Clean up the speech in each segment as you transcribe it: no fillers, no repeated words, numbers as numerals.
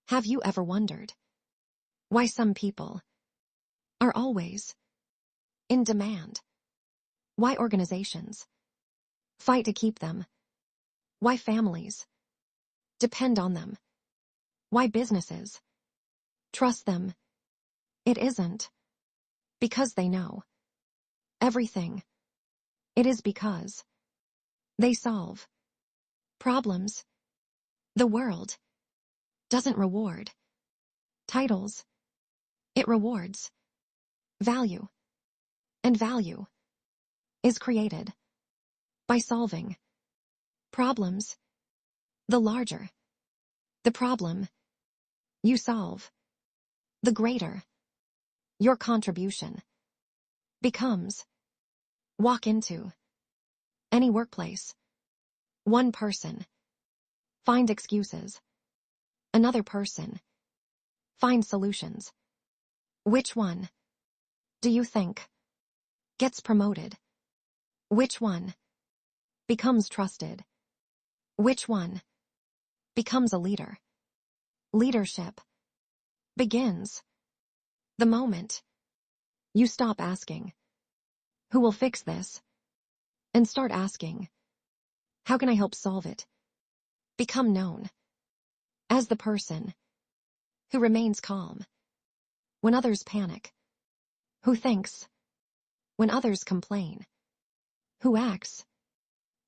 Have you ever wondered why some people are always in demand? Why organizations fight to keep them? Why families depend on them? Why businesses trust them? It isn't because they know everything. It is because they solve problems. The world doesn't reward titles. It rewards value. And value is created by solving problems. The larger the problem you solve, the greater your contribution becomes. Walk into any workplace. One person finds excuses. Another person finds solutions. Which one do you think gets promoted? Which one becomes trusted? Which one becomes a leader? Leadership begins the moment you stop asking, who will fix this? And start asking, how can I help solve it? Become known as the person who remains calm when others panic, who thinks when others complain, who acts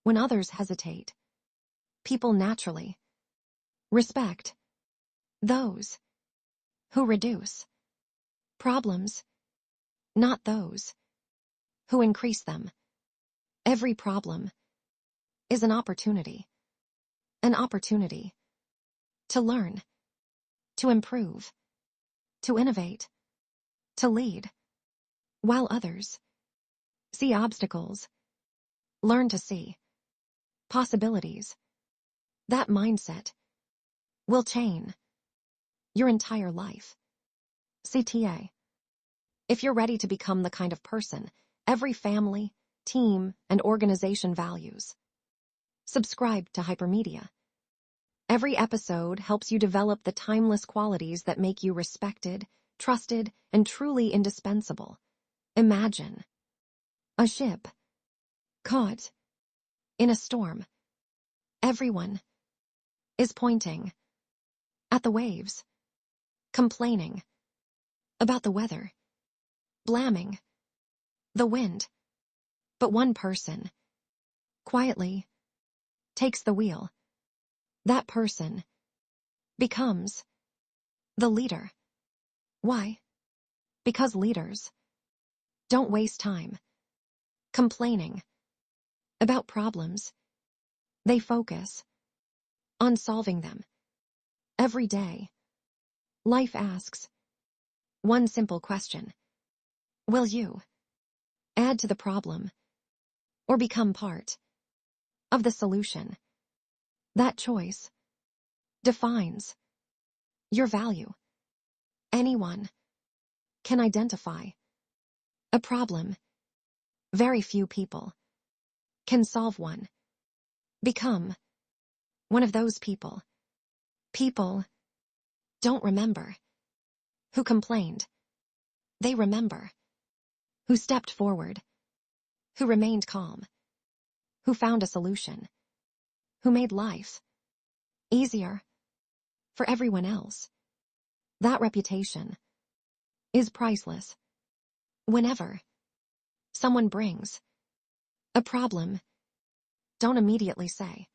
when others hesitate. People naturally respect those who reduce problems, not those who increase them. Every problem is an opportunity to learn, to improve, to innovate, to lead. While others see obstacles, learn to see possibilities. That mindset will change your entire life. CTA. If you're ready to become the kind of person every family, team, and organization values, subscribe to Hypermedia. Every episode helps you develop the timeless qualities that make you respected, trusted, and truly indispensable. Imagine a ship caught in a storm. Everyone is pointing at the waves, complaining about the weather, blaming the wind. But one person quietly takes the wheel. That person becomes the leader. Why? Because leaders don't waste time complaining about problems. They focus on solving them. Every day, life asks one simple question. Will you add to the problem or become part of the solution? That choice defines your value. Anyone can identify a problem. Very few people can solve one. Become one of those people. People don't remember who complained. They remember who stepped forward, who remained calm, who found a solution, who made life easier for everyone else. That reputation is priceless. Whenever someone brings a problem, don't immediately say,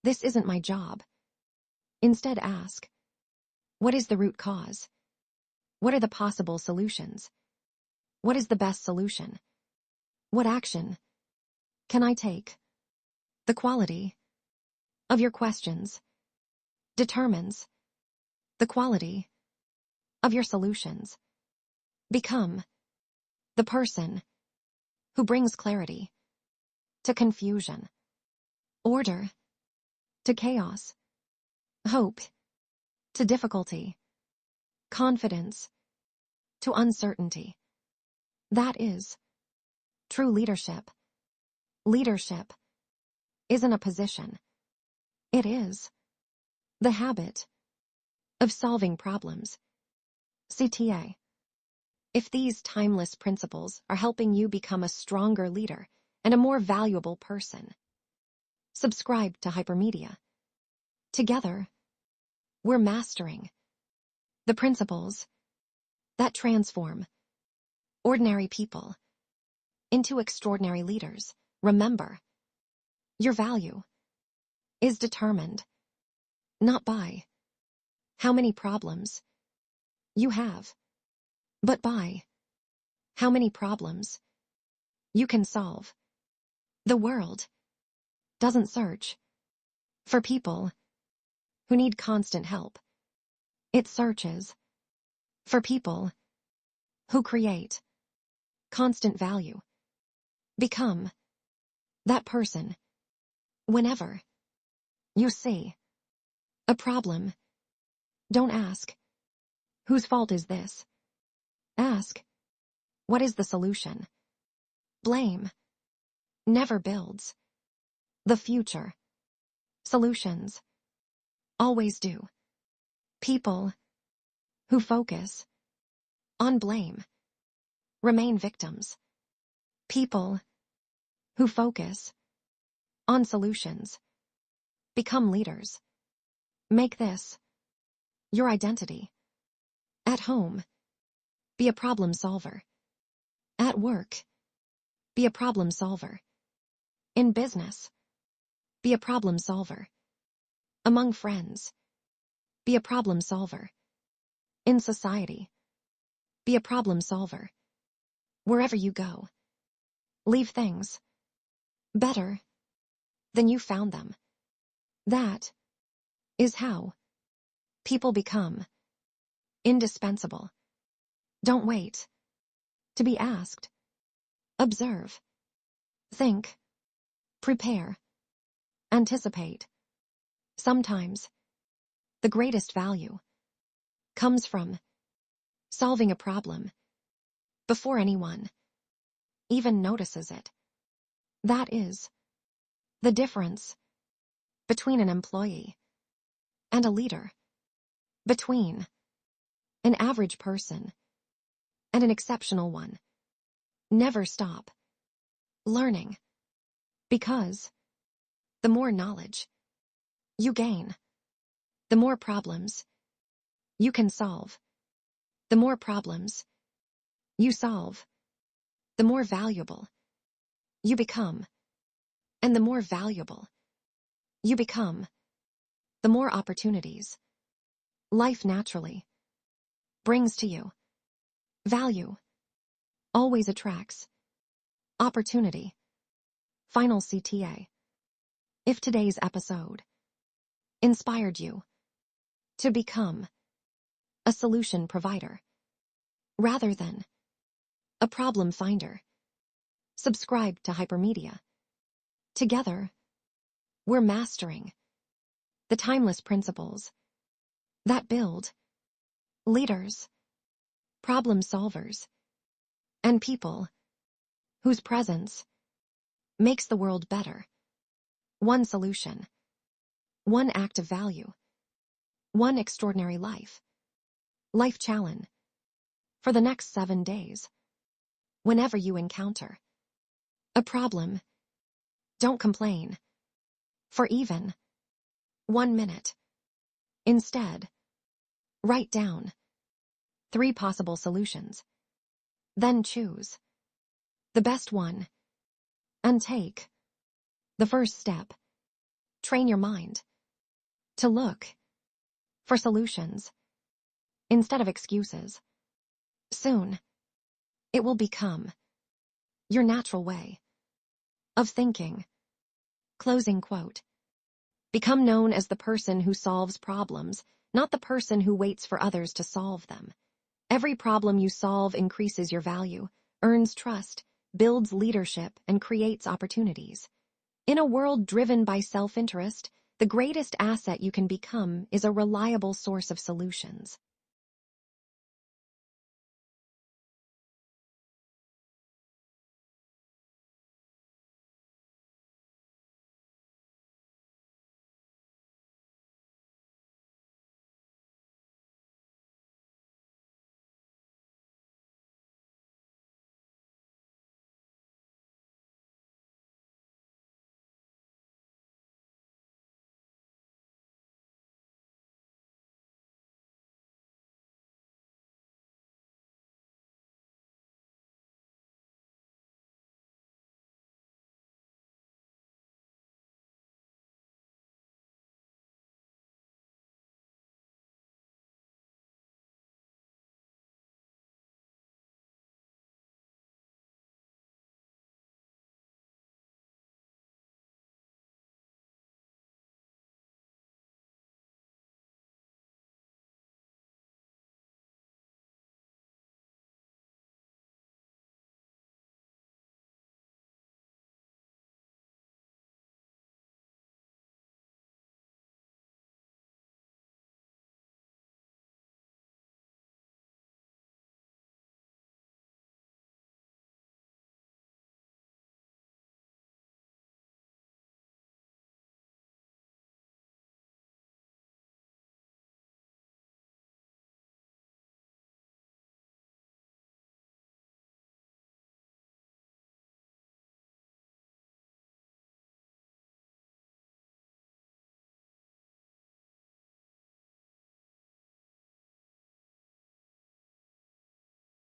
"This isn't my job." Instead ask, what is the root cause? What are the possible solutions? What is the best solution? What action can I take? The quality of your questions determines the quality of your solutions. Become the person who brings clarity to confusion, order to chaos, hope to difficulty, confidence to uncertainty. That is true leadership. Leadership isn't a position. It is the habit of solving problems. CTA. If these timeless principles are helping you become a stronger leader and a more valuable person, subscribe to Hypermedia. Together, we're mastering the principles that transform ordinary people into extraordinary leaders. Remember, your value is determined not by how many problems you have, but by how many problems you can solve. The world doesn't search for people who need constant help. It searches for people who create constant value. Become that person. Whenever you see a problem, don't ask, whose fault is this? Ask, what is the solution? Blame never builds the future. Solutions always do. People who focus on blame remain victims. People who focus on solutions become leaders. Make this your identity. At home, be a problem solver. At work, be a problem solver. In business, be a problem solver. Among friends, be a problem solver. In society, be a problem solver. Wherever you go, leave things better than you found them. That is how people become indispensable. Don't wait to be asked. Observe, think, prepare, anticipate. Sometimes, the greatest value comes from solving a problem before anyone even notices it. That is the difference between an employee and a leader, between an average person and an exceptional one. Never stop learning, because the more knowledge you gain, the more problems you can solve. The more problems you solve, the more valuable you become. And the more valuable you become, the more opportunities life naturally brings to you. Value always attracts opportunity. Final CTA. If today's episode inspired you to become a solution provider rather than a problem finder, subscribe to Hypermedia. Together, we're mastering the timeless principles that build leaders, problem solvers, and people whose presence makes the world better. One solution, one act of value, one extraordinary life. Life challenge. For the next 7 days, whenever you encounter a problem, don't complain for even 1 minute. Instead, write down 3 possible solutions. Then choose the best one and take the first step. Train your mind to look for solutions instead of excuses. Soon, it will become your natural way of thinking. Closing quote. Become known as the person who solves problems, not the person who waits for others to solve them. Every problem you solve increases your value, earns trust, builds leadership, and creates opportunities. In a world driven by self-interest, the greatest asset you can become is a reliable source of solutions.